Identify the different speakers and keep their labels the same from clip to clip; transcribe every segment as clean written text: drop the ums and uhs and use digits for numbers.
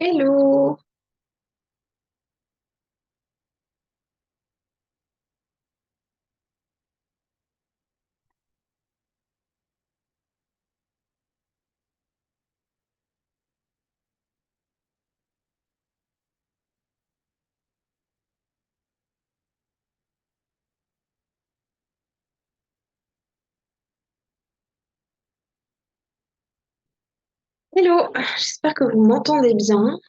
Speaker 1: Hello! Hello! J'espère que vous m'entendez bien.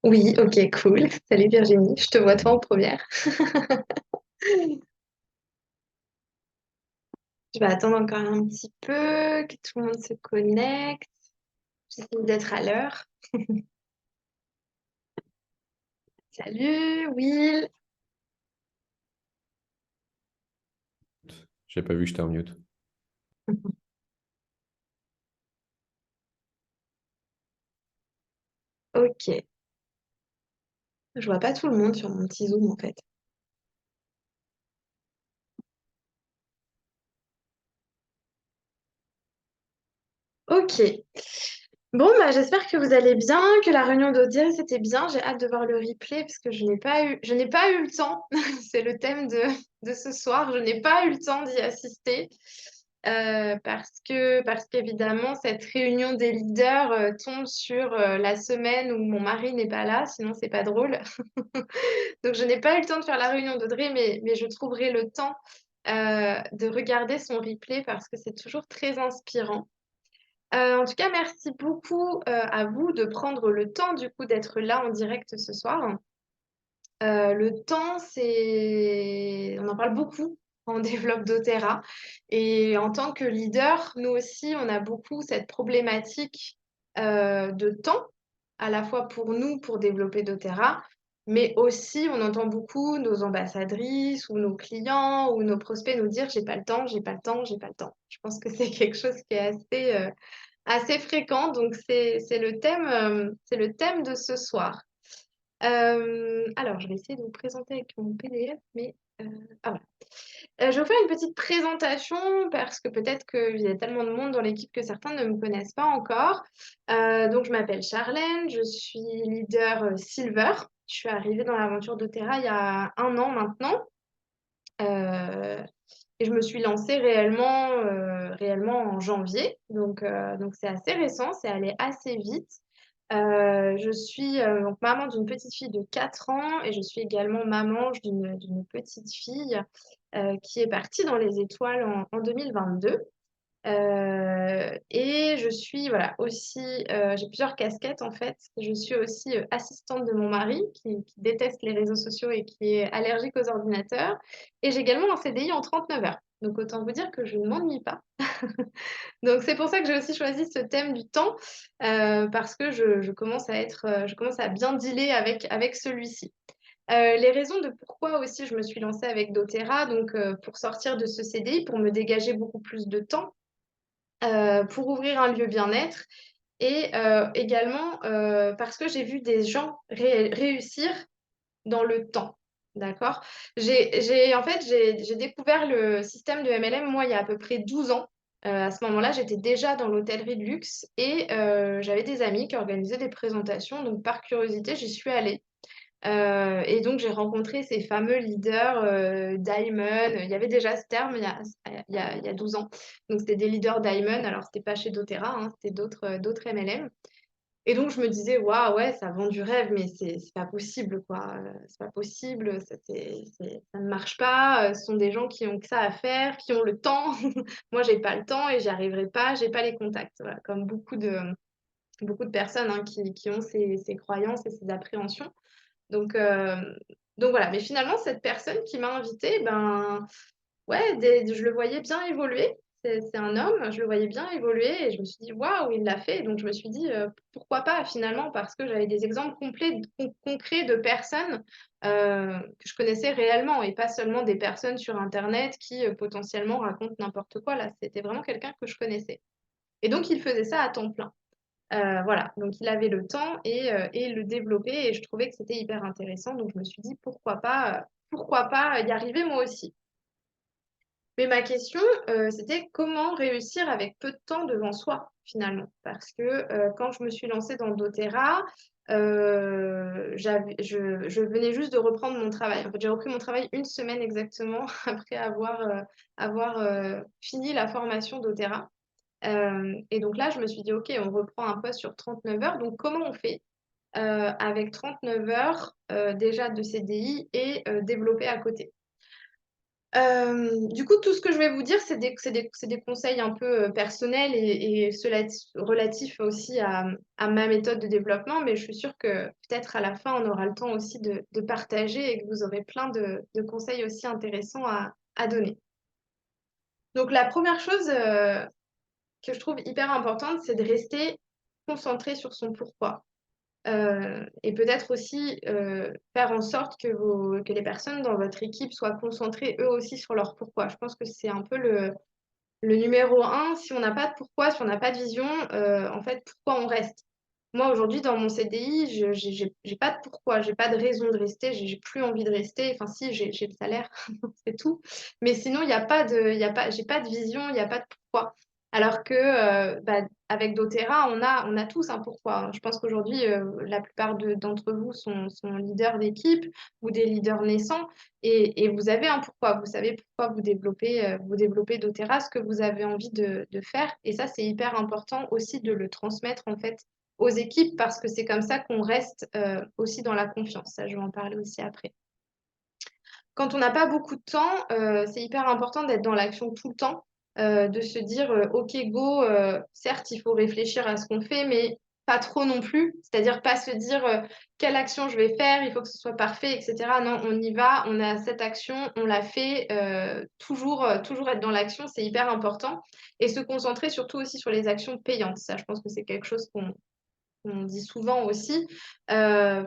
Speaker 1: Oui, ok, cool. Salut Virginie, je te vois toi en première. Je vais attendre encore un petit peu que tout le monde se connecte. J'essaie d'être à l'heure. Salut, Will.
Speaker 2: J'ai pas vu que j'étais en mute.
Speaker 1: Ok, je vois pas tout le monde sur mon petit Zoom en fait. Ok. Bon, bah, j'espère que vous allez bien, que la réunion d'audience c'était bien. J'ai hâte de voir le replay parce que je n'ai pas eu le temps. C'est le thème de ce soir. Je n'ai pas eu le temps d'y assister parce qu'évidemment, cette réunion des leaders tombe sur la semaine où mon mari n'est pas là, sinon c'est pas drôle. Donc, je n'ai pas eu le temps de faire la réunion d'Audrey, mais je trouverai le temps de regarder son replay parce que c'est toujours très inspirant. En tout cas, merci beaucoup à vous de prendre le temps du coup d'être là en direct ce soir. Le temps, on en parle beaucoup en développe doTERRA. Et en tant que leader, nous aussi, on a beaucoup cette problématique de temps, à la fois pour nous, pour développer doTERRA, mais aussi on entend beaucoup nos ambassadrices ou nos clients ou nos prospects nous dire j'ai pas le temps, j'ai pas le temps, j'ai pas le temps. Je pense que c'est quelque chose qui est assez fréquent, donc c'est le thème de ce soir. Alors, je vais essayer de vous présenter avec mon PDF, mais ah, voilà. Je vais vous faire une petite présentation parce que peut-être qu'il y a tellement de monde dans l'équipe que certains ne me connaissent pas encore. Donc, je m'appelle Charlène, je suis leader Silver. Je suis arrivée dans l'aventure doTERRA il y a un an maintenant. Euh, et je me suis lancée réellement en janvier. Donc c'est assez récent, c'est allé assez vite. Je suis donc maman d'une petite fille de 4 ans et je suis également maman d'une petite fille qui est partie dans les étoiles en 2022. Et je suis voilà, aussi, j'ai plusieurs casquettes en fait. Je suis aussi assistante de mon mari qui déteste les réseaux sociaux et qui est allergique aux ordinateurs. Et j'ai également un CDI en 39 heures. Donc autant vous dire que je ne m'ennuie pas. Donc c'est pour ça que j'ai aussi choisi ce thème du temps parce que je commence à bien dealer avec celui-ci. Les raisons de pourquoi aussi je me suis lancée avec doTERRA, donc pour sortir de ce CDI, pour me dégager beaucoup plus de temps pour ouvrir un lieu bien-être et également parce que j'ai vu des gens réussir dans le temps. D'accord? En fait, j'ai découvert le système de MLM, moi, il y a à peu près 12 ans. À ce moment-là, j'étais déjà dans l'hôtellerie de luxe et j'avais des amis qui organisaient des présentations. Donc, par curiosité, j'y suis allée. Et donc, j'ai rencontré ces fameux leaders Diamond. Il y avait déjà ce terme il y a 12 ans. Donc, c'était des leaders Diamond. Alors, c'était pas chez doTERRA, hein, c'était d'autres MLM. Et donc, je me disais, waouh, ouais, ça vend du rêve, mais c'est pas possible, quoi. C'est pas possible, ça ne marche pas. Ce sont des gens qui ont que ça à faire, qui ont le temps. Moi, j'ai pas le temps et j'y arriverai pas, j'ai pas les contacts. Voilà, comme beaucoup de personnes hein, qui ont ces croyances et ces appréhensions. Donc, euh, donc voilà, mais finalement, cette personne qui m'a invitée, ben ouais, je le voyais bien évoluer. C'est un homme, je le voyais bien évoluer et je me suis dit, waouh, il l'a fait. Donc je me suis dit, pourquoi pas finalement, parce que j'avais des exemples concrets de personnes que je connaissais réellement et pas seulement des personnes sur Internet qui potentiellement racontent n'importe quoi. Là, c'était vraiment quelqu'un que je connaissais. Et donc, il faisait ça à temps plein. Voilà, donc il avait le temps et il le développait et je trouvais que c'était hyper intéressant. Donc je me suis dit pourquoi pas y arriver moi aussi. Mais ma question, c'était comment réussir avec peu de temps devant soi finalement. Parce que quand je me suis lancée dans doTERRA, je venais juste de reprendre mon travail. En fait, j'ai repris mon travail une semaine exactement après avoir fini la formation doTERRA. Et donc là, je me suis dit, OK, on reprend un poste sur 39 heures. Donc, comment on fait avec 39 heures déjà de CDI et développer à côté? Du coup, tout ce que je vais vous dire, c'est des conseils un peu personnels et relatifs aussi à ma méthode de développement, mais je suis sûre que peut-être à la fin, on aura le temps aussi de partager et que vous aurez plein de conseils aussi intéressants à donner. Donc, la première chose que je trouve hyper importante, c'est de rester concentré sur son pourquoi. Et peut-être aussi faire en sorte que les personnes dans votre équipe soient concentrées eux aussi sur leur pourquoi. Je pense que c'est un peu le numéro un. Si on n'a pas de pourquoi, si on n'a pas de vision, en fait, pourquoi on reste? Moi, aujourd'hui, dans mon CDI, j'ai pas de pourquoi, j'ai pas de raison de rester, j'ai plus envie de rester. Enfin, si, j'ai le salaire, c'est tout. Mais sinon, il y a pas de, il y a pas, j'ai pas de vision, il n'y a pas de pourquoi. Alors que bah, avec doTERRA, on a tous un pourquoi. Je pense qu'aujourd'hui, la plupart d'entre vous sont leaders d'équipe ou des leaders naissants et vous avez un pourquoi. Vous savez pourquoi vous développez doTERRA, ce que vous avez envie de faire. Et ça, c'est hyper important aussi de le transmettre en fait aux équipes parce que c'est comme ça qu'on reste aussi dans la confiance. Ça, je vais en parler aussi après. Quand on n'a pas beaucoup de temps, c'est hyper important d'être dans l'action tout le temps, de se dire OK, go, certes, il faut réfléchir à ce qu'on fait, mais pas trop non plus. C'est-à-dire pas se dire quelle action je vais faire, il faut que ce soit parfait, etc. Non, on y va, on a cette action, on la fait, toujours être dans l'action, c'est hyper important. Et se concentrer surtout aussi sur les actions payantes. Ça, je pense que c'est quelque chose qu'on dit souvent aussi.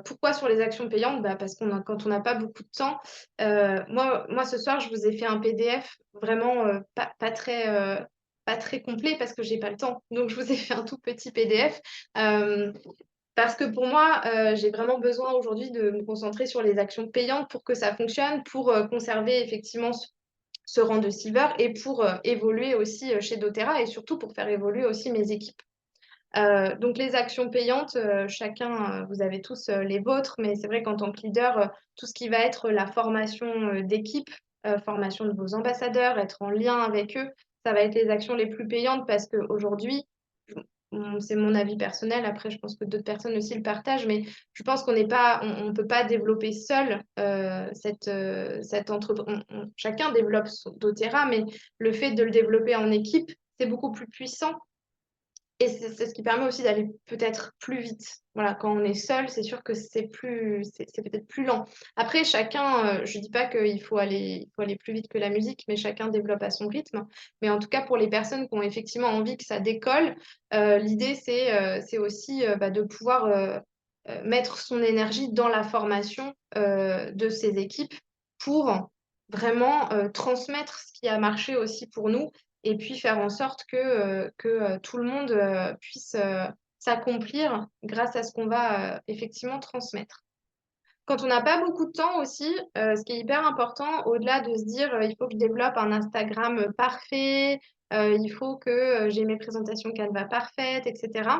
Speaker 1: Pourquoi sur les actions payantes? Bah, parce quand on n'a pas beaucoup de temps. Moi, ce soir, je vous ai fait un PDF vraiment pas très complet parce que j'ai pas le temps. Donc, je vous ai fait un tout petit PDF. Parce que pour moi, j'ai vraiment besoin aujourd'hui de me concentrer sur les actions payantes pour que ça fonctionne, pour conserver effectivement ce rang de silver et pour évoluer aussi chez doTERRA et surtout pour faire évoluer aussi mes équipes. Donc les actions payantes, chacun, vous avez tous les vôtres, mais c'est vrai qu'en tant que leader, tout ce qui va être la formation d'équipe, formation de vos ambassadeurs, être en lien avec eux, ça va être les actions les plus payantes parce qu'aujourd'hui, c'est mon avis personnel, après je pense que d'autres personnes aussi le partagent, mais je pense qu'on n'est pas, on peut pas développer seul cette entreprise. Chacun développe son doTERRA, mais le fait de le développer en équipe, c'est beaucoup plus puissant et c'est ce qui permet aussi d'aller peut-être plus vite. Voilà, quand on est seul, c'est sûr que c'est peut-être plus lent. Après, chacun, je dis pas qu'il faut aller plus vite que la musique, mais chacun développe à son rythme. Mais en tout cas, pour les personnes qui ont effectivement envie que ça décolle, l'idée, c'est aussi bah, de pouvoir mettre son énergie dans la formation de ses équipes pour vraiment transmettre ce qui a marché aussi pour nous et puis faire en sorte que tout le monde puisse s'accomplir grâce à ce qu'on va effectivement transmettre. Quand on n'a pas beaucoup de temps aussi, ce qui est hyper important, au-delà de se dire il faut que je développe un Instagram parfait, il faut que j'ai mes présentations Canva parfaites, etc.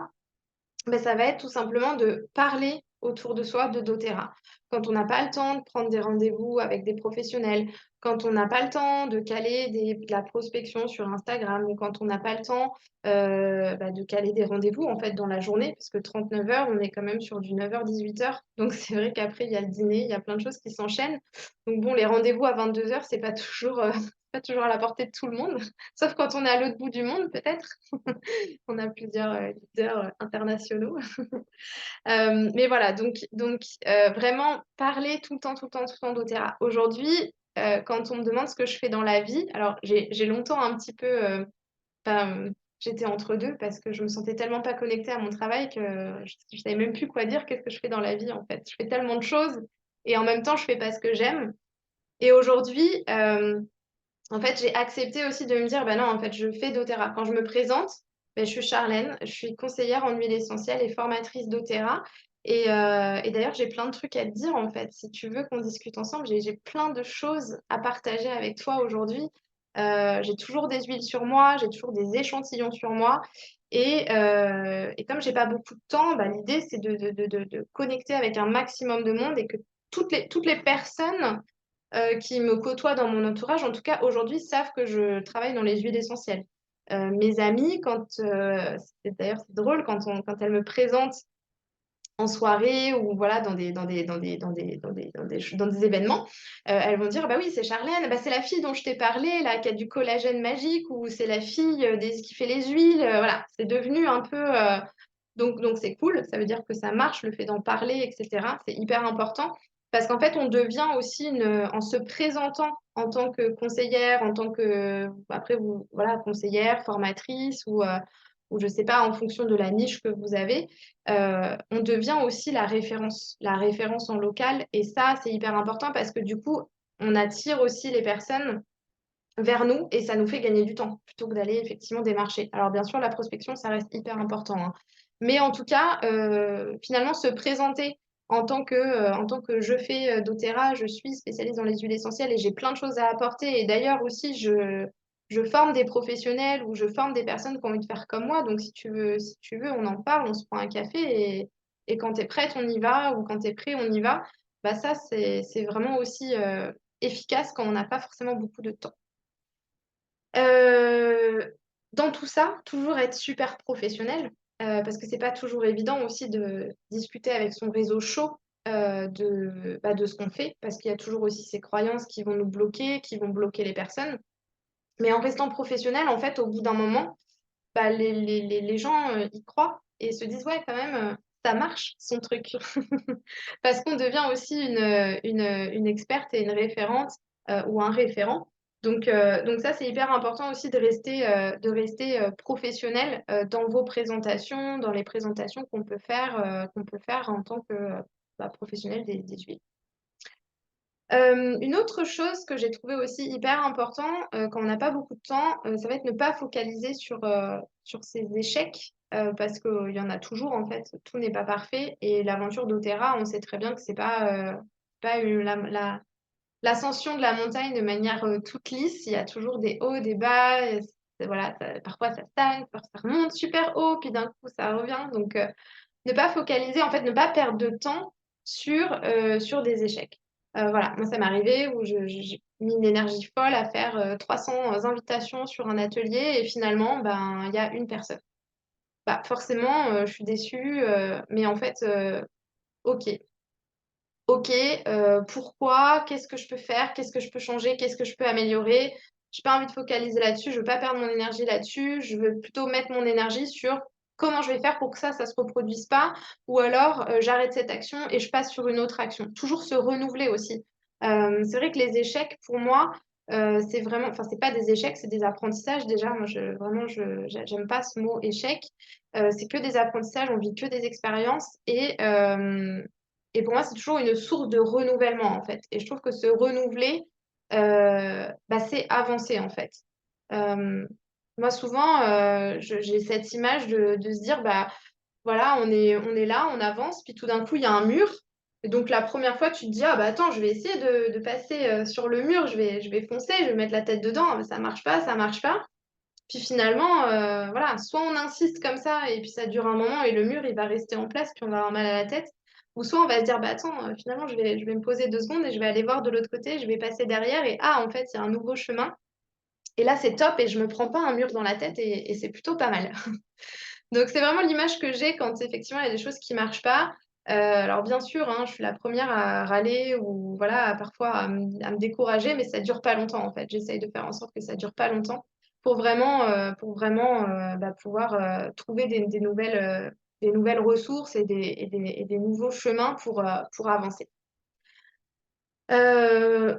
Speaker 1: Ben, ça va être tout simplement de parler autour de soi de doTERRA. Quand on n'a pas le temps de prendre des rendez-vous avec des professionnels, quand on n'a pas le temps de caler de la prospection sur Instagram, ou quand on n'a pas le temps bah, de caler des rendez-vous en fait dans la journée, parce que 39 heures, on est quand même sur du 9h-18h. Donc c'est vrai qu'après, il y a le dîner, il y a plein de choses qui s'enchaînent. Donc bon, les rendez-vous à 22 heures, c'est pas toujours, pas toujours à la portée de tout le monde, sauf quand on est à l'autre bout du monde, peut-être. On a plusieurs leaders internationaux. Mais voilà, donc vraiment parler tout le temps, tout le temps, tout le temps doTERRA. Aujourd'hui, quand on me demande ce que je fais dans la vie, alors j'ai longtemps un petit peu, j'étais entre deux parce que je me sentais tellement pas connectée à mon travail que je savais même plus quoi dire, qu'est-ce que je fais dans la vie en fait. Je fais tellement de choses et en même temps, je fais pas ce que j'aime. Et aujourd'hui, en fait, j'ai accepté aussi de me dire, bah non, en fait, je fais doTERRA. Quand je me présente, ben, je suis Charlène, je suis conseillère en huile essentielle et formatrice doTERRA. Et d'ailleurs, j'ai plein de trucs à te dire, en fait. Si tu veux qu'on discute ensemble, j'ai plein de choses à partager avec toi aujourd'hui. J'ai toujours des huiles sur moi, j'ai toujours des échantillons sur moi. Et comme j'ai pas beaucoup de temps, bah, l'idée, c'est de connecter avec un maximum de monde et que toutes les personnes qui me côtoient dans mon entourage, en tout cas aujourd'hui, savent que je travaille dans les huiles essentielles. Mes amies, d'ailleurs c'est drôle, quand elles me présentent en soirée ou voilà dans des événements, elles vont dire bah oui c'est Charlène, bah, c'est la fille dont je t'ai parlé là qui a du collagène magique ou c'est la fille qui fait les huiles, voilà c'est devenu un peu donc c'est cool, ça veut dire que ça marche le fait d'en parler etc. C'est hyper important parce qu'en fait on devient aussi en se présentant en tant que conseillère, en tant que après vous voilà conseillère, formatrice ou je sais pas en fonction de la niche que vous avez, on devient aussi la référence en local. Et ça, c'est hyper important parce que du coup, on attire aussi les personnes vers nous et ça nous fait gagner du temps plutôt que d'aller effectivement démarcher. Alors bien sûr, la prospection, ça reste hyper important, hein. Mais en tout cas, finalement, se présenter en tant que je fais doTERRA, je suis spécialiste dans les huiles essentielles et j'ai plein de choses à apporter. Et d'ailleurs aussi, je forme des professionnels ou je forme des personnes qui ont envie de faire comme moi. Donc si tu veux, on en parle, on se prend un café et quand tu es prête, on y va ou quand tu es prêt, on y va. Bah ça, c'est vraiment aussi efficace quand on n'a pas forcément beaucoup de temps. Euh, Dans tout ça, toujours être super professionnel, parce que c'est pas toujours évident aussi de discuter avec son réseau chaud de ce qu'on fait, parce qu'il y a toujours aussi ces croyances qui vont nous bloquer, qui vont bloquer les personnes. Mais en restant professionnel, en fait, au bout d'un moment, bah, les gens y croient et se disent, ouais, quand même, ça marche, son truc. Parce qu'on devient aussi une experte et une référente ou un référent. Donc ça, c'est hyper important aussi de rester professionnel dans vos présentations, dans les présentations qu'on peut faire en tant que professionnel des huiles. Une autre chose que j'ai trouvé aussi hyper important quand on n'a pas beaucoup de temps, ça va être ne pas focaliser sur ses échecs parce qu'il y en a toujours en fait, tout n'est pas parfait et l'aventure d'Otera, on sait très bien que c'est pas l'ascension de la montagne de manière toute lisse, il y a toujours des hauts, des bas, et voilà, parfois ça stagne, parfois ça remonte super haut, puis d'un coup ça revient. Donc ne pas focaliser, en fait, ne pas perdre de temps sur des échecs. Voilà, moi, ça m'est arrivé où j'ai mis une énergie folle à faire 300 invitations sur un atelier et finalement, ben, il y a une personne. Bah, forcément, je suis déçue, mais en fait, ok. Ok, pourquoi? Qu'est-ce que je peux faire? Qu'est-ce que je peux changer? Qu'est-ce que je peux améliorer? J'ai pas envie de focaliser là-dessus, je veux pas perdre mon énergie là-dessus, je veux plutôt mettre mon énergie sur comment je vais faire pour que ça se reproduise pas, ou alors j'arrête cette action et je passe sur une autre action. Toujours se renouveler aussi. C'est vrai que les échecs, pour moi, c'est vraiment, enfin, c'est pas des échecs, c'est des apprentissages. Déjà, moi, j'aime pas ce mot échec. C'est que des apprentissages, on vit que des expériences et pour moi, c'est toujours une source de renouvellement, en fait. Et je trouve que se renouveler, c'est avancer, en fait. Euh, Moi, souvent, j'ai cette image de se dire, bah, voilà, on est là, on avance, puis tout d'un coup, il y a un mur. Et donc, la première fois, tu te dis, ah, bah, attends, je vais essayer de passer sur le mur, je vais foncer, je vais mettre la tête dedans. Ah, mais ça marche pas, ça marche pas. Puis finalement, voilà, soit on insiste comme ça et puis ça dure un moment et le mur il va rester en place puis on va avoir mal à la tête, ou soit on va se dire bah attends, finalement je vais me poser 2 secondes et je vais aller voir de l'autre côté, je vais passer derrière et ah en fait il y a un nouveau chemin et là c'est top et je me prends pas un mur dans la tête et c'est plutôt pas mal. Donc c'est vraiment l'image que j'ai quand effectivement il y a des choses qui marchent pas. Alors bien sûr, hein, je suis la première à râler ou voilà, parfois à me décourager, mais ça dure pas longtemps en fait. J'essaye de faire en sorte que ça dure pas longtemps pour vraiment pouvoir trouver des nouvelles ressources et des nouveaux chemins pour avancer.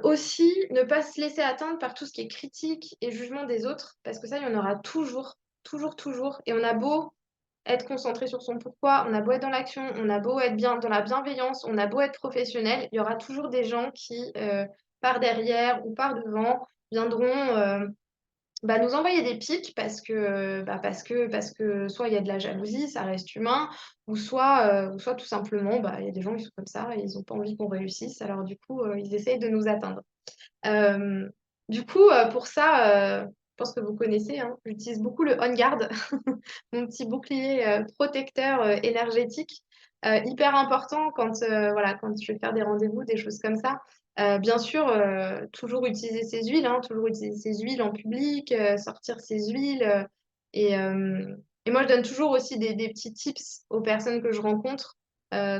Speaker 1: Aussi, ne pas se laisser atteindre par tout ce qui est critique et jugement des autres, parce que ça, il y en aura toujours, toujours, toujours. Et on a beau être concentré sur son pourquoi, on a beau être dans l'action, on a beau être bien dans la bienveillance, on a beau être professionnel, il y aura toujours des gens qui, par derrière ou par devant, viendront nous envoyer des pics parce que soit il y a de la jalousie, ça reste humain, ou soit tout simplement, il y a des gens qui sont comme ça et ils n'ont pas envie qu'on réussisse, alors du coup, ils essayent de nous atteindre. Euh, du coup, pense que vous connaissez, hein. J'utilise beaucoup le On Guard, mon petit bouclier protecteur énergétique, hyper important quand, voilà, quand je vais faire des rendez-vous, des choses comme ça. Bien sûr, toujours utiliser ses huiles, hein, toujours utiliser ses huiles en public, sortir ses huiles. Et, euh, et moi, je donne toujours aussi des petits tips aux personnes que je rencontre.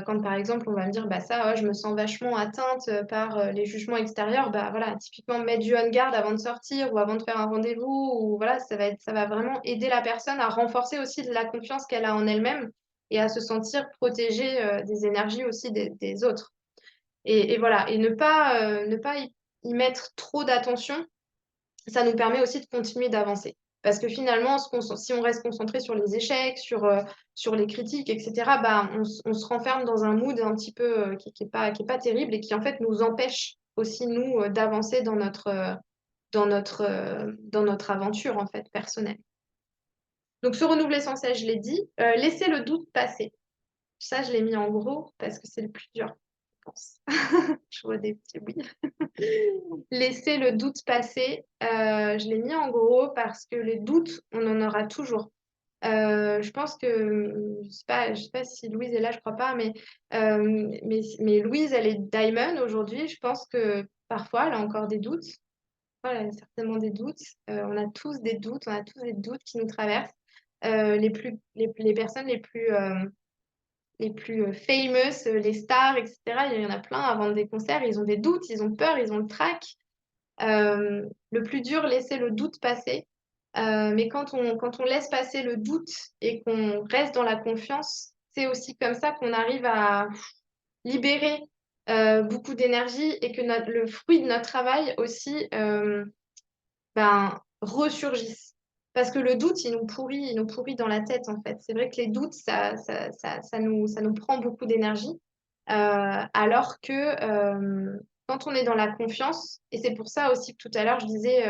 Speaker 1: Quand par exemple, on va me dire, bah ça, ouais, je me sens vachement atteinte par les jugements extérieurs, bah voilà, typiquement mettre du on guard avant de sortir ou avant de faire un rendez-vous, ou voilà, ça va vraiment aider la personne à renforcer aussi la confiance qu'elle a en elle-même et à se sentir protégée des énergies aussi des autres. Et voilà, et ne pas y mettre trop d'attention, ça nous permet aussi de continuer d'avancer. Parce que finalement, si on reste concentré sur les échecs, sur les critiques, etc., bah, on se renferme dans un mood un petit peu qui est pas terrible et qui en fait nous empêche aussi, nous, d'avancer dans notre aventure en fait, personnelle. Donc, se renouveler sans cesse, je l'ai dit. Laisser le doute passer. Ça, je l'ai mis en gros parce que c'est le plus dur, je pense. Je vois des petits oui. Laisser le doute passer, je l'ai mis en gros parce que les doutes, on en aura toujours. Je pense que, je sais pas si Louise est là, je crois pas, mais Louise, elle est Diamond aujourd'hui. Je pense que parfois, elle a encore des doutes. Voilà, elle a certainement des doutes. On a tous des doutes, on a tous des doutes qui nous traversent. Les personnes les plus famous, les stars, etc., il y en a plein avant des concerts, ils ont des doutes, ils ont peur, ils ont le trac. Le plus dur, laisser le doute passer. Mais quand on laisse passer le doute et qu'on reste dans la confiance, c'est aussi comme ça qu'on arrive à libérer beaucoup d'énergie et que le fruit de notre travail aussi ben, ressurgisse. Parce que le doute, il nous pourrit dans la tête, en fait. C'est vrai que les doutes, ça nous prend beaucoup d'énergie. Alors que quand on est dans la confiance, et c'est pour ça aussi que tout à l'heure, je disais,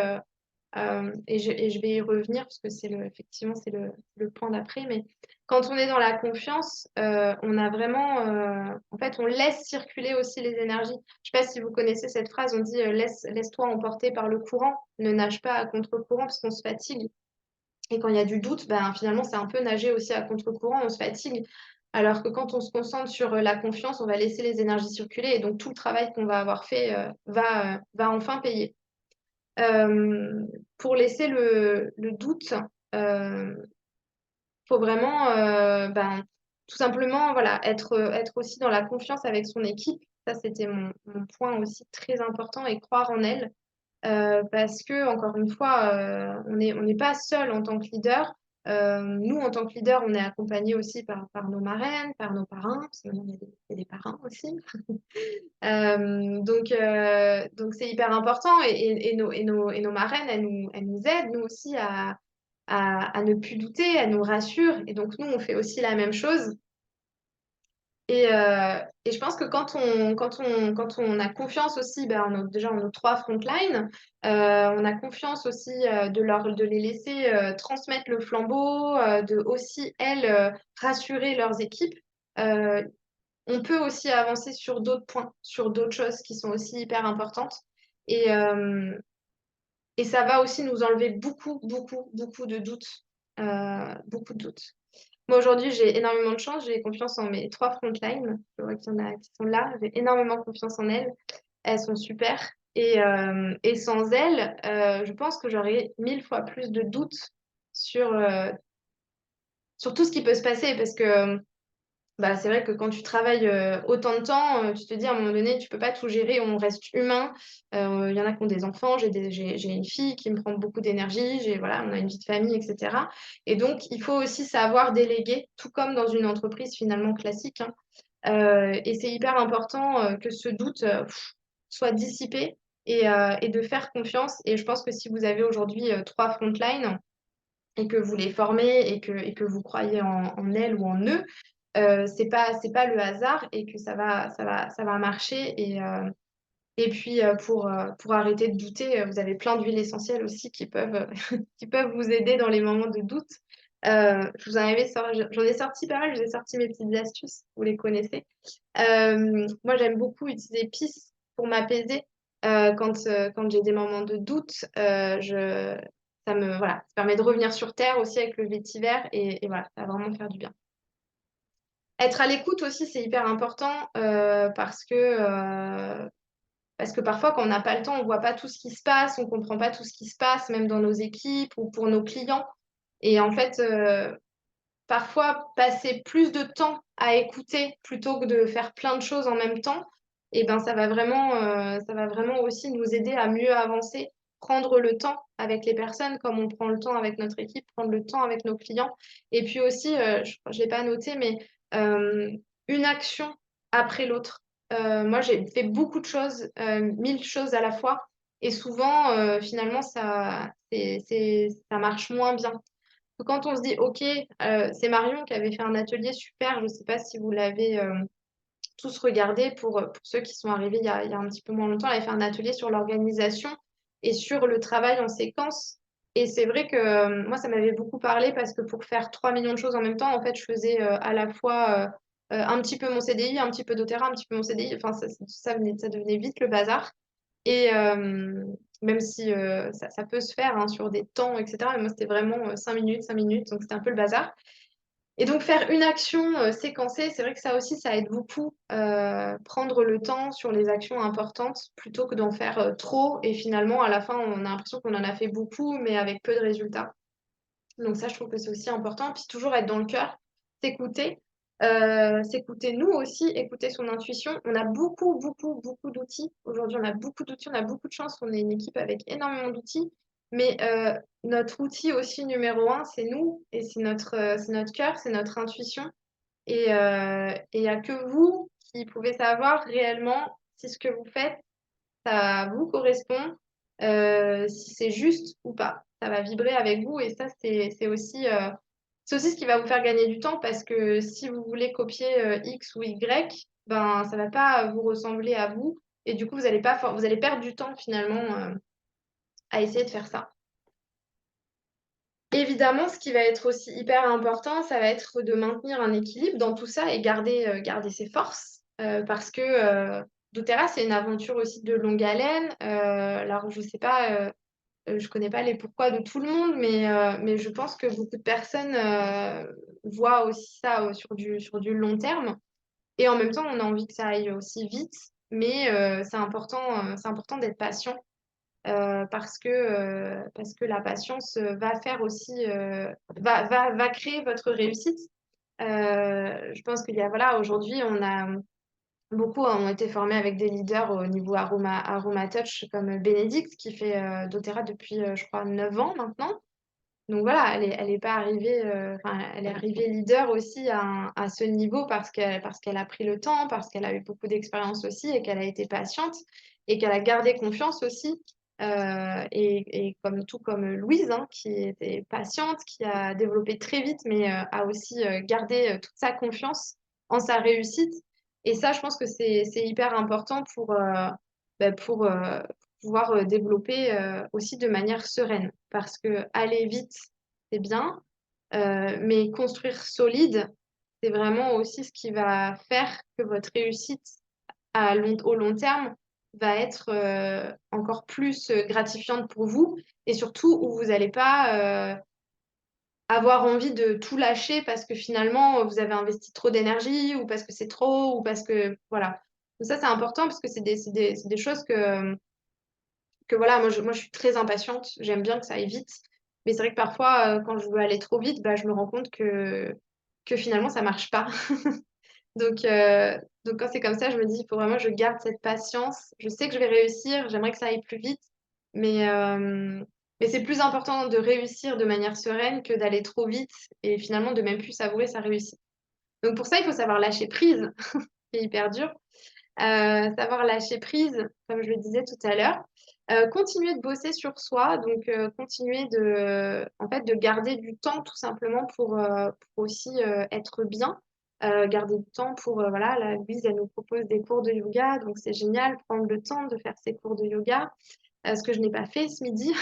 Speaker 1: et je vais y revenir, parce que effectivement, c'est le point d'après, mais quand on est dans la confiance, on a vraiment, en fait, on laisse circuler aussi les énergies. Je ne sais pas si vous connaissez cette phrase, on dit laisse-toi emporter par le courant, ne nage pas à contre-courant parce qu'on se fatigue. Et quand il y a du doute, ben, finalement, c'est un peu nager aussi à contre-courant, on se fatigue. Alors que quand on se concentre sur la confiance, on va laisser les énergies circuler et donc tout le travail qu'on va avoir fait va enfin payer. Pour laisser le doute, faut vraiment ben, tout simplement voilà, être aussi dans la confiance avec son équipe. Ça, c'était mon point aussi très important et croire en elle. Parce que, encore une fois, on n'est pas seul en tant que leader. Nous, en tant que leader, on est accompagné aussi par nos marraines, par nos parrains, parce que maintenant, il y a des parrains aussi. Donc c'est hyper important et nos marraines, elles nous aident, nous aussi, à ne plus douter, elles nous rassurent. Et donc, nous, on fait aussi la même chose. Et je pense que quand on a confiance aussi, ben, déjà en nos trois frontlines, on a confiance aussi de les laisser transmettre le flambeau, de aussi, elles, rassurer leurs équipes. Euh, on peut aussi avancer sur d'autres points, sur d'autres choses qui sont aussi hyper importantes. Et, euh, et ça va aussi nous enlever beaucoup de doutes. Beaucoup de doutes. Moi, aujourd'hui, j'ai énormément de chance. J'ai confiance en mes trois frontlines. Je vois qu'il y en a qui sont là. J'ai énormément confiance en elles. Elles sont super. Et sans elles, je pense que j'aurais 1000 fois plus de doutes sur, sur tout ce qui peut se passer. Parce que bah, c'est vrai que quand tu travailles autant de temps, tu te dis à un moment donné, tu peux pas tout gérer, on reste humain. Il y en a qui ont des enfants, j'ai une fille qui me prend beaucoup d'énergie, voilà, on a une vie de famille, etc. Et donc, il faut aussi savoir déléguer, tout comme dans une entreprise finalement classique, hein. Et c'est hyper important que ce doute soit dissipé et de faire confiance. Et je pense que si vous avez aujourd'hui trois frontlines et que vous les formez et que vous croyez en elles ou en eux, c'est pas le hasard et que ça va marcher. Et puis, pour arrêter de douter, vous avez plein d'huiles essentielles aussi qui peuvent, qui peuvent vous aider dans les moments de doute. J'en ai sorti pas mal, je vous ai sorti mes petites astuces, vous les connaissez. Moi, j'aime beaucoup utiliser Peace pour m'apaiser quand j'ai des moments de doute. voilà, ça permet de revenir sur terre aussi avec le vétiver et voilà, ça va vraiment faire du bien. Être à l'écoute aussi, c'est hyper important parce que parfois, quand on n'a pas le temps, on voit pas tout ce qui se passe, on comprend pas tout ce qui se passe, même dans nos équipes ou pour nos clients. Et en fait, parfois, passer plus de temps à écouter plutôt que de faire plein de choses en même temps, et ben, ça va vraiment aussi nous aider à mieux avancer, prendre le temps avec les personnes comme on prend le temps avec notre équipe, prendre le temps avec nos clients. Et puis aussi, je ne l'ai pas noté, mais euh, une action après l'autre. Moi, j'ai fait beaucoup de choses, 1000 choses à la fois. Et souvent, finalement, ça marche moins bien. Quand on se dit, OK, c'est Marion qui avait fait un atelier super, je ne sais pas si vous l'avez tous regardé, pour ceux qui sont arrivés il y a un petit peu moins longtemps, elle avait fait un atelier sur l'organisation et sur le travail en séquence. Et c'est vrai que moi, ça m'avait beaucoup parlé parce que pour faire 3 millions de choses en même temps, en fait, je faisais à la fois un petit peu mon CDI, un petit peu d'Otera, un petit peu mon CDI. Enfin, ça devenait vite le bazar. Et même si ça peut se faire hein, sur des temps, etc. Mais moi, c'était vraiment 5 minutes, 5 minutes, donc c'était un peu le bazar. Et donc, faire une action séquencée, c'est vrai que ça aussi, ça aide beaucoup. Prendre le temps sur les actions importantes plutôt que d'en faire trop. Et finalement, à la fin, on a l'impression qu'on en a fait beaucoup, mais avec peu de résultats. Donc ça, je trouve que c'est aussi important. Puis toujours être dans le cœur, s'écouter. S'écouter nous aussi, écouter son intuition. On a beaucoup, beaucoup, beaucoup d'outils. Aujourd'hui, on a beaucoup d'outils, on a beaucoup de chance. On est une équipe avec énormément d'outils. Mais notre outil aussi numéro un, c'est nous. Et c'est notre cœur, c'est notre intuition. Et il n'y a que vous qui pouvez savoir réellement si ce que vous faites, ça vous correspond, si c'est juste ou pas. Ça va vibrer avec vous et ça, c'est aussi ce qui va vous faire gagner du temps parce que si vous voulez copier X ou Y, ben, ça va pas vous ressembler à vous et du coup, vous allez perdre du temps finalement à essayer de faire ça. Évidemment, ce qui va être aussi hyper important, ça va être de maintenir un équilibre dans tout ça et garder ses forces. Parce que doTERRA, c'est une aventure aussi de longue haleine. Alors, je sais pas, je connais pas les pourquoi de tout le monde, mais je pense que beaucoup de personnes voient aussi ça sur du long terme. Et en même temps, on a envie que ça aille aussi vite, mais c'est important d'être patient parce que la patience va faire aussi, va créer votre réussite. Je pense qu'il y a, voilà, aujourd'hui, beaucoup ont été formés avec des leaders au niveau Aroma Touch comme Bénédicte qui fait doTERRA depuis, je crois, 9 ans maintenant. Donc voilà, elle est pas arrivée, enfin, elle est arrivée leader aussi à ce niveau parce qu'elle a pris le temps, parce qu'elle a eu beaucoup d'expérience aussi et qu'elle a été patiente et qu'elle a gardé confiance aussi. Et comme tout comme Louise, hein, qui était patiente, qui a développé très vite, mais a aussi gardé toute sa confiance en sa réussite. Et ça, je pense que c'est hyper important pour pouvoir développer aussi de manière sereine. Parce que aller vite, c'est bien, mais construire solide, c'est vraiment aussi ce qui va faire que votre réussite au long terme va être encore plus gratifiante pour vous et surtout où vous n'allez pas avoir envie de tout lâcher parce que finalement vous avez investi trop d'énergie ou parce que c'est trop ou parce que voilà. Donc ça, c'est important parce que c'est des choses que voilà, moi je suis très impatiente, j'aime bien que ça aille vite, mais c'est vrai que parfois quand je veux aller trop vite, bah, je me rends compte que finalement ça marche pas. Donc, donc quand c'est comme ça, je me dis, il faut vraiment que je garde cette patience. Je sais que je vais réussir, j'aimerais que ça aille plus vite, mais, euh, mais c'est plus important de réussir de manière sereine que d'aller trop vite et finalement de même plus savourer sa réussite. Donc pour ça, il faut savoir lâcher prise, qui est hyper dur. Savoir lâcher prise, comme je le disais tout à l'heure. Continuer de bosser sur soi, donc continuer en fait, de garder du temps tout simplement pour aussi être bien. Garder du temps pour, voilà, la Louise, elle nous propose des cours de yoga, donc c'est génial, prendre le temps de faire ces cours de yoga, ce que je n'ai pas fait ce midi,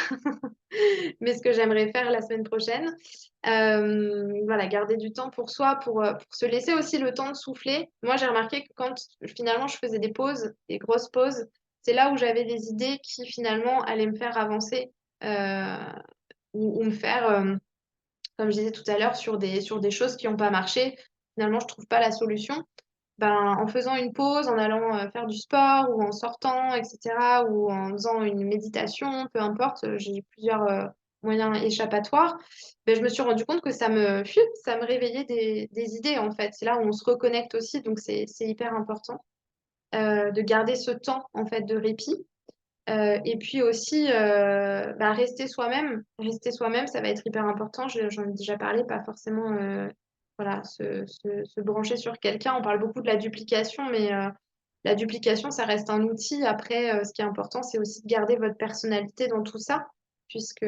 Speaker 1: mais ce que j'aimerais faire la semaine prochaine. Voilà, garder du temps pour soi, pour se laisser aussi le temps de souffler. Moi, j'ai remarqué que quand finalement je faisais des pauses, des grosses pauses, c'est là où j'avais des idées qui finalement allaient me faire avancer. Euh, ou me faire, comme je disais tout à l'heure, sur des choses qui n'ont pas marché. Finalement, je trouve pas la solution. Ben, en faisant une pause, en allant faire du sport ou en sortant, etc., ou en faisant une méditation, peu importe, j'ai plusieurs moyens échappatoires, ben, je me suis rendu compte que ça me réveillait des idées, en fait. C'est là où on se reconnecte aussi, donc c'est hyper important de garder ce temps, en fait, de répit. Et puis aussi, bah, rester soi-même. Rester soi-même, ça va être hyper important. J'en ai déjà parlé, pas forcément voilà, se brancher sur quelqu'un. On parle beaucoup de la duplication, mais la duplication, ça reste un outil. Après, ce qui est important, c'est aussi de garder votre personnalité dans tout ça, puisque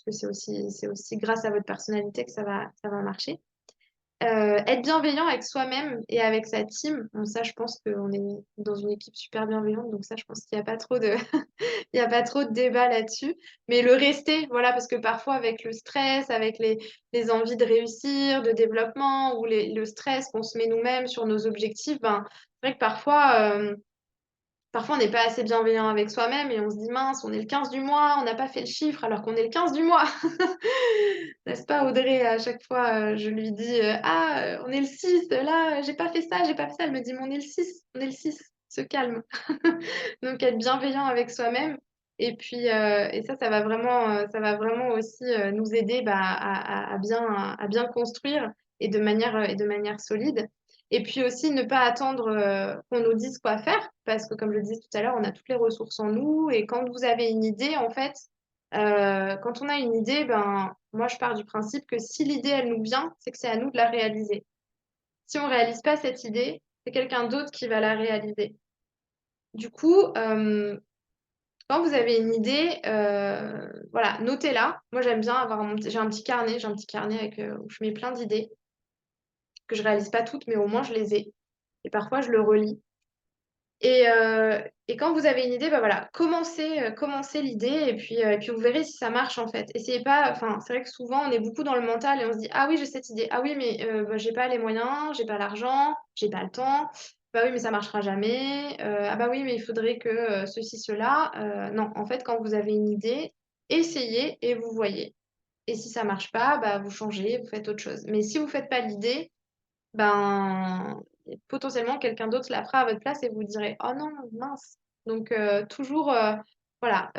Speaker 1: c'est aussi grâce à votre personnalité que ça va marcher. Être bienveillant avec soi-même et avec sa team. Bon, ça, je pense qu'on est dans une équipe super bienveillante, donc ça, je pense qu'il n'y a pas trop de, il y a pas trop de débat là-dessus. Mais le rester, voilà, parce que parfois, avec le stress, avec les envies de réussir, de développement, ou le stress qu'on se met nous-mêmes sur nos objectifs, ben, c'est vrai que parfois, on n'est pas assez bienveillant avec soi-même et on se dit, mince, on est le 15 du mois, on n'a pas fait le chiffre alors qu'on est le 15 du mois. N'est-ce pas, Audrey, à chaque fois, je lui dis, on est le 6 là, j'ai pas fait ça, j'ai pas fait ça. Elle me dit, mais on est le 6 on est le 6 se calme. Donc, être bienveillant avec soi-même. Et puis, et ça va vraiment aussi nous aider bah, à bien construire et de manière solide. Et puis aussi, ne pas attendre qu'on nous dise quoi faire, parce que comme je le disais tout à l'heure, on a toutes les ressources en nous. Et quand vous avez une idée, en fait, quand on a une idée, ben, moi, je pars du principe que si l'idée, elle nous vient, c'est que c'est à nous de la réaliser. Si on ne réalise pas cette idée, c'est quelqu'un d'autre qui va la réaliser. Du coup, quand vous avez une idée, voilà, notez-la. Moi, j'aime bien j'ai un petit carnet avec, où je mets plein d'idées que je réalise pas toutes, mais au moins je les ai. Et parfois, je le relis. Et quand vous avez une idée, bah voilà, commencez l'idée et puis vous verrez si ça marche en fait. Essayez pas, enfin, c'est vrai que souvent on est beaucoup dans le mental et on se dit, ah oui, j'ai cette idée, ah oui, mais bah, j'ai pas les moyens, j'ai pas l'argent, j'ai pas le temps, bah oui, mais ça marchera jamais, ah bah oui, mais il faudrait que ceci, cela. Non, en fait, quand vous avez une idée, essayez et vous voyez. Et si ça marche pas, bah vous changez, vous faites autre chose. Mais si vous faites pas l'idée, ben, potentiellement quelqu'un d'autre la fera à votre place et vous direz, oh non, mince. Donc, toujours, voilà,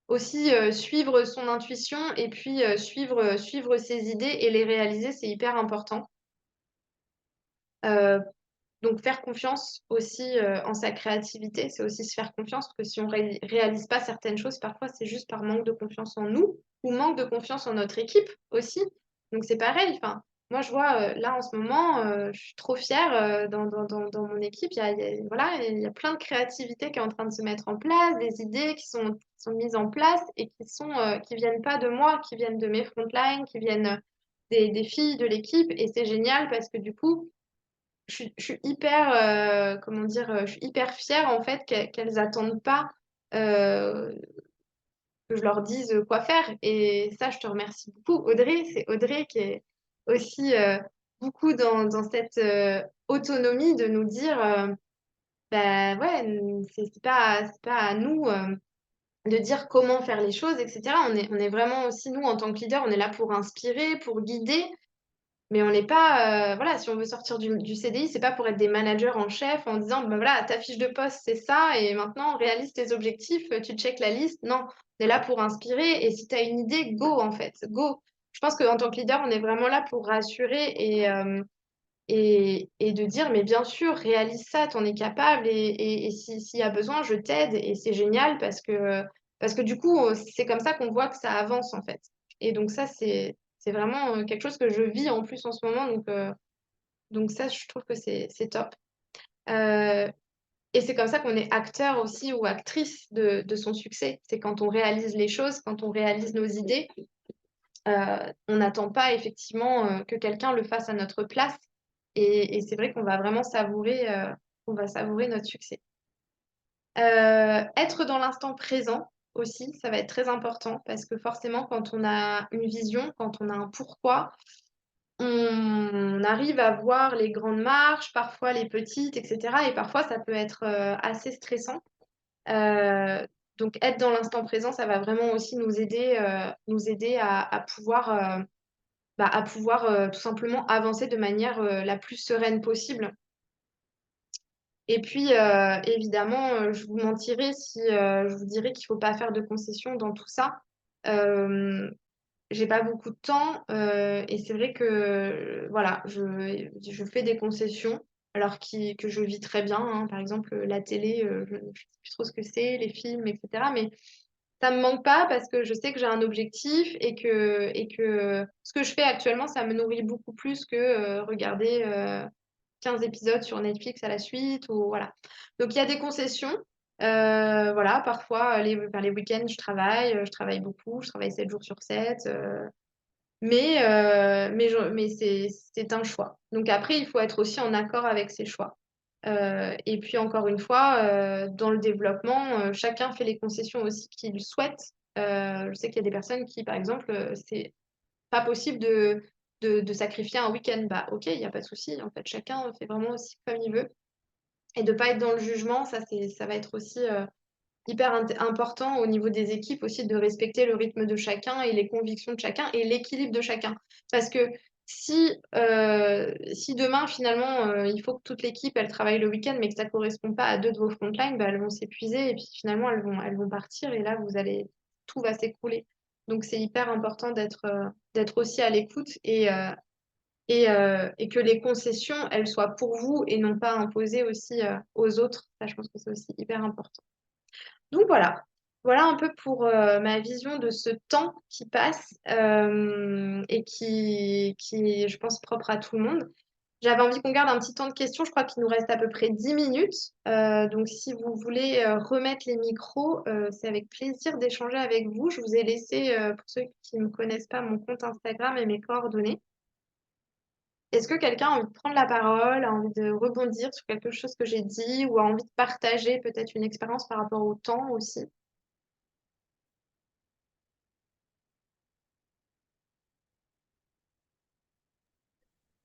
Speaker 1: aussi suivre son intuition et puis suivre ses idées et les réaliser, c'est hyper important. Euh, donc, faire confiance aussi en sa créativité, c'est aussi se faire confiance, parce que si on réalise pas certaines choses, parfois c'est juste par manque de confiance en nous ou manque de confiance en notre équipe aussi. Donc, c'est pareil. Enfin, moi, je vois là en ce moment, je suis trop fière dans mon équipe. Voilà, il y a plein de créativité qui est en train de se mettre en place, des idées qui sont mises en place et qui viennent pas de moi, qui viennent de mes frontlines, qui viennent des filles de l'équipe. Et c'est génial parce que du coup, je suis hyper, comment dire, je suis hyper fière en fait qu'elles attendent pas euh, que je leur dise quoi faire. Et ça, je te remercie beaucoup, Audrey. C'est Audrey qui est aussi beaucoup dans cette autonomie de nous dire, bah ouais, c'est pas à nous de dire comment faire les choses, etc. On est vraiment aussi, nous, en tant que leader, on est là pour inspirer, pour guider. Mais on n'est pas, voilà, si on veut sortir du CDI, c'est pas pour être des managers en chef en disant, ben voilà, ta fiche de poste, c'est ça, et maintenant, réalise tes objectifs, tu checkes la liste. Non, on est là pour inspirer, et si tu as une idée, go, en fait, go. Je pense qu'en tant que leader, on est vraiment là pour rassurer et de dire, mais bien sûr, réalise ça, t'en es capable, et s'il y a besoin, je t'aide, et c'est génial parce que du coup, c'est comme ça qu'on voit que ça avance, en fait. Et donc ça, c'est vraiment quelque chose que je vis en plus en ce moment, donc ça, je trouve que c'est top. Euh, et c'est comme ça qu'on est acteur aussi ou actrice de son succès. C'est quand on réalise les choses, quand on réalise nos idées, on n'attend pas effectivement que quelqu'un le fasse à notre place. Et c'est vrai qu'on va vraiment on va savourer notre succès. Être dans l'instant présent aussi, ça va être très important parce que forcément, quand on a une vision, quand on a un pourquoi, on arrive à voir les grandes marches, parfois les petites, etc. Et parfois, ça peut être assez stressant. Euh, Donc, être dans l'instant présent, ça va vraiment aussi nous aider à pouvoir tout simplement avancer de manière la plus sereine possible. Et puis, évidemment, je vous mentirais si je vous dirais qu'il ne faut pas faire de concessions dans tout ça. Euh, j'ai pas beaucoup de temps et c'est vrai que voilà, je fais des concessions que je vis très bien, hein. Par exemple, la télé, je ne sais plus trop ce que c'est, les films, etc. Mais ça me manque pas parce que je sais que j'ai un objectif et que ce que je fais actuellement, ça me nourrit beaucoup plus que regarder 15 épisodes sur Netflix à la suite ou voilà. Donc il y a des concessions. Voilà, parfois les week-ends, je travaille beaucoup, je travaille 7 jours sur 7. Mais c'est un choix. Donc après, il faut être aussi en accord avec ses choix. Et puis encore une fois, dans le développement, chacun fait les concessions aussi qu'il souhaite. Je sais qu'il y a des personnes qui, par exemple, c'est pas possible de sacrifier un week-end. Bah ok, il n'y a pas de souci. En fait, chacun fait vraiment aussi comme il veut. Et de pas être dans le jugement, ça va être aussi important au niveau des équipes aussi de respecter le rythme de chacun et les convictions de chacun et l'équilibre de chacun. Parce que si demain, finalement, il faut que toute l'équipe, elle travaille le week-end, mais que ça ne correspond pas à deux de vos frontlines, bah, elles vont s'épuiser et puis finalement, elles vont partir et là, tout va s'écrouler. Donc, c'est hyper important d'être aussi à l'écoute et que les concessions, elles soient pour vous et non pas imposées aussi aux autres. Ça, je pense que c'est aussi hyper important. Donc voilà, voilà un peu pour ma vision de ce temps qui passe et qui est, je pense, propre à tout le monde. J'avais envie qu'on garde un petit temps de questions. Je crois qu'il nous reste à peu près 10 minutes. Donc si vous voulez remettre les micros, c'est avec plaisir d'échanger avec vous. Je vous ai laissé, pour ceux qui ne me connaissent pas, mon compte Instagram et mes coordonnées. Est-ce que quelqu'un a envie de prendre la parole, a envie de rebondir sur quelque chose que j'ai dit ou a envie de partager peut-être une expérience par rapport au temps aussi?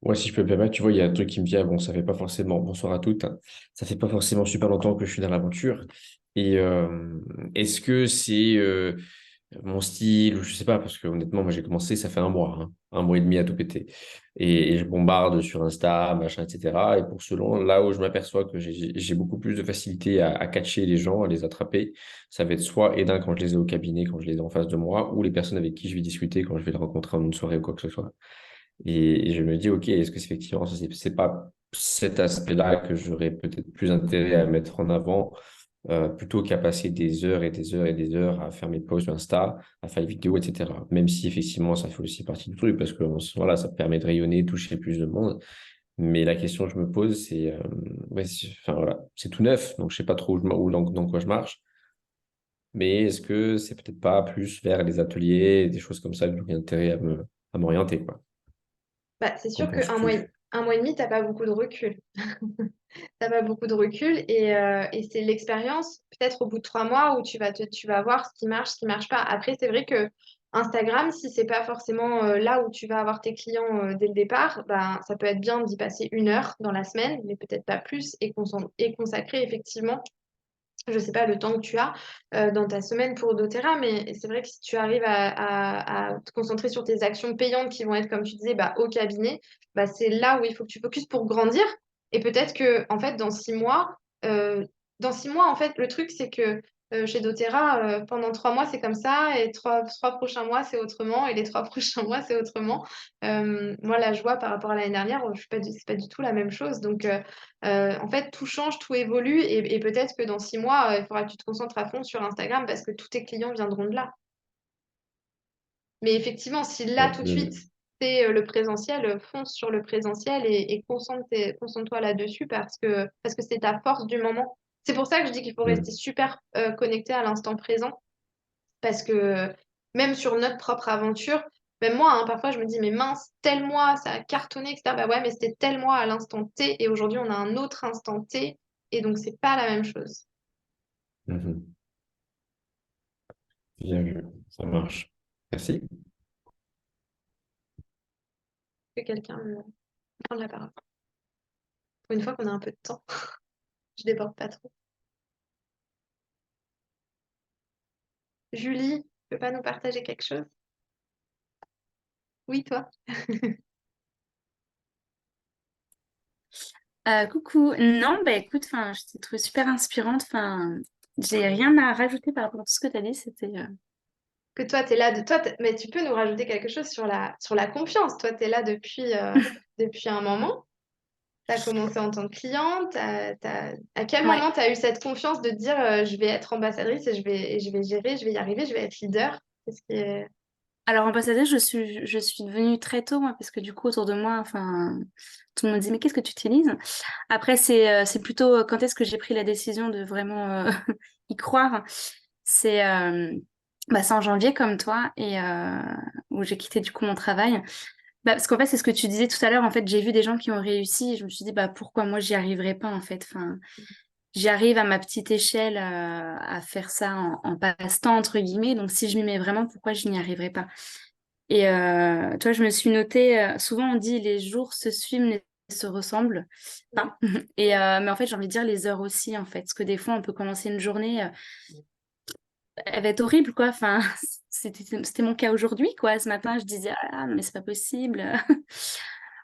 Speaker 2: Moi, si je peux me permettre, tu vois, il y a un truc qui me vient, bon, ça fait pas forcément, bonsoir à toutes, hein. Ça fait pas forcément super longtemps que je suis dans l'aventure. Et est-ce que c'est mon style, ou je sais pas, parce que honnêtement, moi j'ai commencé, ça fait un mois, hein, un mois et demi à tout péter. Et je bombarde sur Insta, machin, etc. Et pour selon, là où je m'aperçois que j'ai beaucoup plus de facilité à catcher les gens, à les attraper, ça va être soit Edin quand je les ai au cabinet, quand je les ai en face de moi, ou les personnes avec qui je vais discuter quand je vais les rencontrer en une soirée ou quoi que ce soit. Et je me dis, OK, est-ce que c'est effectivement, c'est pas cet aspect-là que j'aurais peut-être plus intérêt à mettre en avant, plutôt qu'à passer des heures et des heures et des heures à faire mes posts sur Insta, à faire des vidéos, etc. Même si effectivement, ça fait aussi partie du truc, parce que voilà, ça permet de rayonner, toucher plus de monde. Mais la question que je me pose, c'est, ouais, enfin, voilà, c'est tout neuf, donc je sais pas trop dans quoi je marche. Mais est-ce que c'est peut-être pas plus vers les ateliers, des choses comme ça, que j'ai intérêt à m'orienter, quoi.
Speaker 1: Bah, c'est
Speaker 2: Qu'en
Speaker 1: sûr
Speaker 2: penses-tu?
Speaker 1: un mois et demi, t'as pas beaucoup de recul. T'as pas beaucoup de recul et c'est l'expérience, peut-être au bout de 3 mois, où tu vas voir ce qui marche pas. Après, c'est vrai que Instagram, si c'est pas forcément là où tu vas avoir tes clients dès le départ, bah, ça peut être bien d'y passer 1 heure dans la semaine, mais peut-être pas plus, et consacrer effectivement je sais pas le temps que tu as dans ta semaine pour doTERRA, mais c'est vrai que si tu arrives à te concentrer sur tes actions payantes qui vont être, comme tu disais, bah, au cabinet, bah, c'est là où il faut que tu focuses pour grandir. Et peut-être que, en fait, euh, dans 6 mois, en fait, le truc, c'est que chez doTERRA, pendant 3 mois, c'est comme ça, et trois prochains mois, c'est autrement, et les 3 prochains mois, c'est autrement. Moi, la joie par rapport à l'année dernière, c'est pas du tout la même chose. Donc, en fait, tout change, tout évolue et peut-être que dans 6 mois, il faudra que tu te concentres à fond sur Instagram parce que tous tes clients viendront de là. Mais effectivement, si là,
Speaker 2: Ouais,
Speaker 1: tout de suite, c'est le présentiel, fonce sur le présentiel et concentre-toi là-dessus parce que c'est ta force du moment. C'est pour ça que je dis qu'il faut rester
Speaker 2: mm,
Speaker 1: super connecté à l'instant présent parce que même sur notre propre aventure, même moi, hein, parfois je me dis, mais mince, tel mois, ça a cartonné, etc. Bah ouais, mais c'était tel mois à l'instant T et aujourd'hui on a un autre instant T et donc c'est pas la même chose.
Speaker 2: mhm. Bien vu, ça marche. Merci.
Speaker 1: Que quelqu'un me prenne la parole. Pour une fois qu'on a un peu de temps, je déborde pas trop. Julie, tu peux pas nous partager quelque chose? Oui, toi?
Speaker 3: Coucou. Non, bah écoute, enfin, je t'ai trouvé super inspirante. Enfin, j'ai rien à rajouter par rapport à tout ce que tu as dit.
Speaker 1: Que toi, tu es là mais tu peux nous rajouter quelque chose sur la confiance. Toi, tu es là depuis un moment. Tu as commencé en tant que cliente. À quel
Speaker 3: Ouais.
Speaker 1: moment tu as eu cette confiance de te dire je vais être ambassadrice et je vais gérer, je vais y arriver, je vais être leader? Qu'est-ce qui est...
Speaker 3: Alors, ambassadrice, je suis devenue très tôt, moi, parce que du coup, autour de moi, enfin, tout le monde dit, mais qu'est-ce que tu utilises? Après, c'est plutôt quand est-ce que j'ai pris la décision de vraiment y croire. C'est c'est en janvier, comme toi, et où j'ai quitté du coup mon travail. Bah, parce qu'en fait, c'est ce que tu disais tout à l'heure. En fait, j'ai vu des gens qui ont réussi et je me suis dit, bah, pourquoi moi, j'y arriverai pas, en fait. Enfin, j'y arrive à ma petite échelle à faire ça en passe-temps, entre guillemets. Donc, si je m'y mets vraiment, pourquoi je n'y arriverai pas? Et toi, je me suis notée, souvent on dit les jours se suivent, mais se ressemblent pas. Et, mais en fait, j'ai envie de dire les heures aussi, en fait. Parce que des fois, on peut commencer une journée, elle va être horrible, quoi. Enfin, c'était mon cas aujourd'hui, quoi. Ce matin, je disais, ah, non, mais c'est pas possible.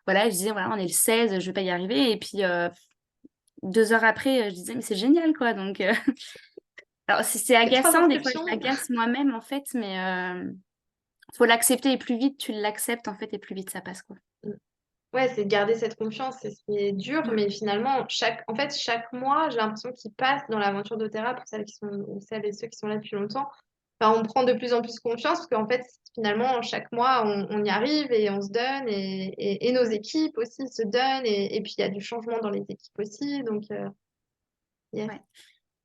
Speaker 3: Voilà, je disais, voilà, on est le 16, je vais pas y arriver. Et puis, 2 heures après, je disais, mais c'est génial, quoi. Donc, alors, c'est
Speaker 1: C'est trois
Speaker 3: agaçant, des fois, je
Speaker 1: inscriptions.
Speaker 3: m'agace moi-même, en fait, mais faut l'accepter. Et plus vite tu l'acceptes, en fait, et plus vite ça passe, quoi.
Speaker 1: Ouais, c'est de garder cette confiance, c'est ce qui est dur,
Speaker 3: Mm.
Speaker 1: mais finalement, en fait, chaque mois, j'ai l'impression qu'il passe dans l'aventure d'Otera pour celles qui sont, ou celles et ceux qui sont là depuis longtemps. Enfin, on prend de plus en plus confiance parce qu'en fait, finalement, chaque mois, on y arrive et on se donne et nos équipes aussi se donnent et puis il y a du changement dans les équipes aussi. Donc, yes,
Speaker 3: Ouais.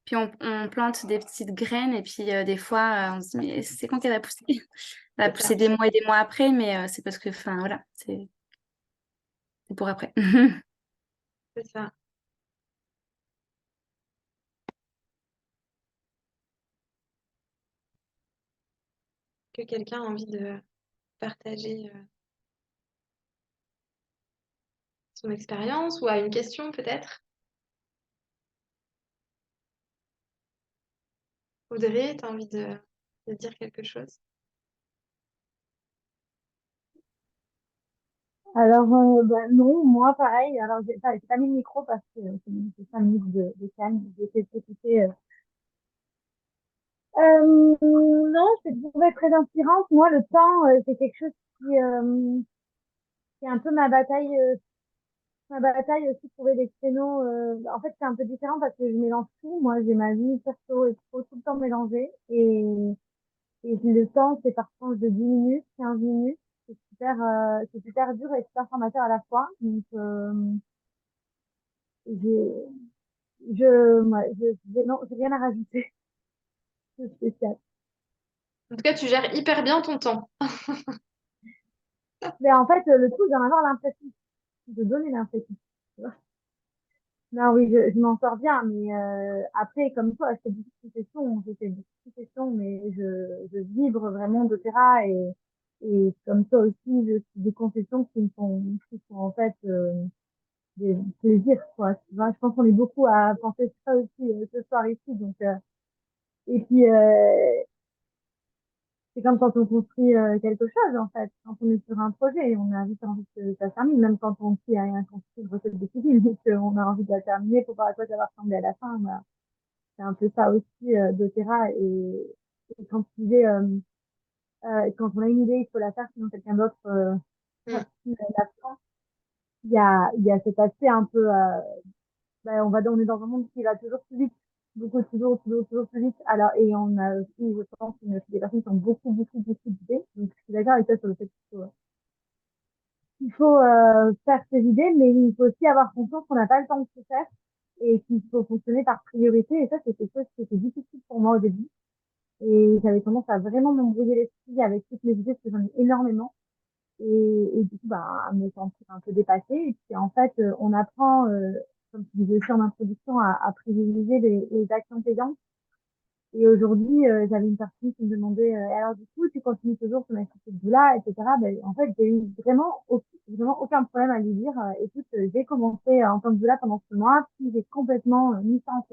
Speaker 3: Puis on plante des petites graines et puis des fois on se dit mais c'est quand qu'elle va pousser? Elle va
Speaker 1: c'est ça.
Speaker 3: pousser des mois et des mois après, mais c'est parce que, enfin voilà, c'est pour après.
Speaker 1: C'est ça. Que quelqu'un a envie de partager son expérience ou a une question peut-être. Audrey, tu as envie de dire quelque chose?
Speaker 4: Alors, non, moi, pareil. Alors, j'ai pas mis le micro parce que c'est 5 minutes de calme. J'ai essayé de t'écouter. Non, je te trouvais très inspirante. Moi, le temps, c'est quelque chose qui est un peu ma bataille aussi, trouver des créneaux. En fait, c'est un peu différent parce que je mélange tout. Moi, j'ai ma vie perso et pro tout le temps mélangée. Et le temps, c'est par tranche de 10 minutes, 15 minutes. C'est super dur et super formateur à la fois. Donc, j'ai non, j'ai rien à rajouter de spécial.
Speaker 1: En tout cas, tu gères hyper bien ton temps.
Speaker 4: Mais en fait, le tout, d'en avoir l'impression, de donner l'impression. Tu vois. Non, oui, je m'en sors bien, mais après, comme toi, je fais beaucoup de sessions, mais je vibre vraiment d'opéra et comme toi aussi, je fais des concessions qui sont en fait des plaisirs, quoi. Tu vois, je pense qu'on est beaucoup à penser ça aussi ce soir ici, donc et puis c'est comme quand on construit quelque chose, en fait. Quand on est sur un projet, et on a vite envie que ça se termine, même quand on tient à construire une recette de cuisine, mais qu'on a envie de la terminer pour voir à quoi ça va ressembler à la fin. Voilà. C'est un peu ça aussi d'Otera. Et quand tu disais, quand on a une idée, il faut la faire, sinon quelqu'un d'autre
Speaker 1: Mm.
Speaker 4: la prend. Il y a cet aspect un peu, on est dans un monde qui va toujours plus vite, beaucoup, toujours plus vite. Alors, et on a aussi, je pense, des personnes qui ont beaucoup d'idées. Donc, je suis d'accord avec toi sur le fait qu'il faut faire ses idées, mais il faut aussi avoir conscience qu'on n'a pas le temps de tout faire et qu'il faut fonctionner par priorité. Et ça, c'est quelque chose qui était difficile pour moi au début. Et j'avais tendance à vraiment m'embrouiller l'esprit avec toutes mes idées, parce que j'en ai énormément. Et du coup, bah, à me sentir un peu dépassée. Et puis, en fait, on apprend, comme tu disais aussi en introduction, à privilégier les actions payantes. Et aujourd'hui, j'avais une personne qui me demandait, alors du coup, tu continues toujours ton activité de boula, etc. Ben, en fait, j'ai eu vraiment aucun problème à lui dire, écoute, j'ai commencé en tant que boula pendant ce mois, puis j'ai complètement mis ça en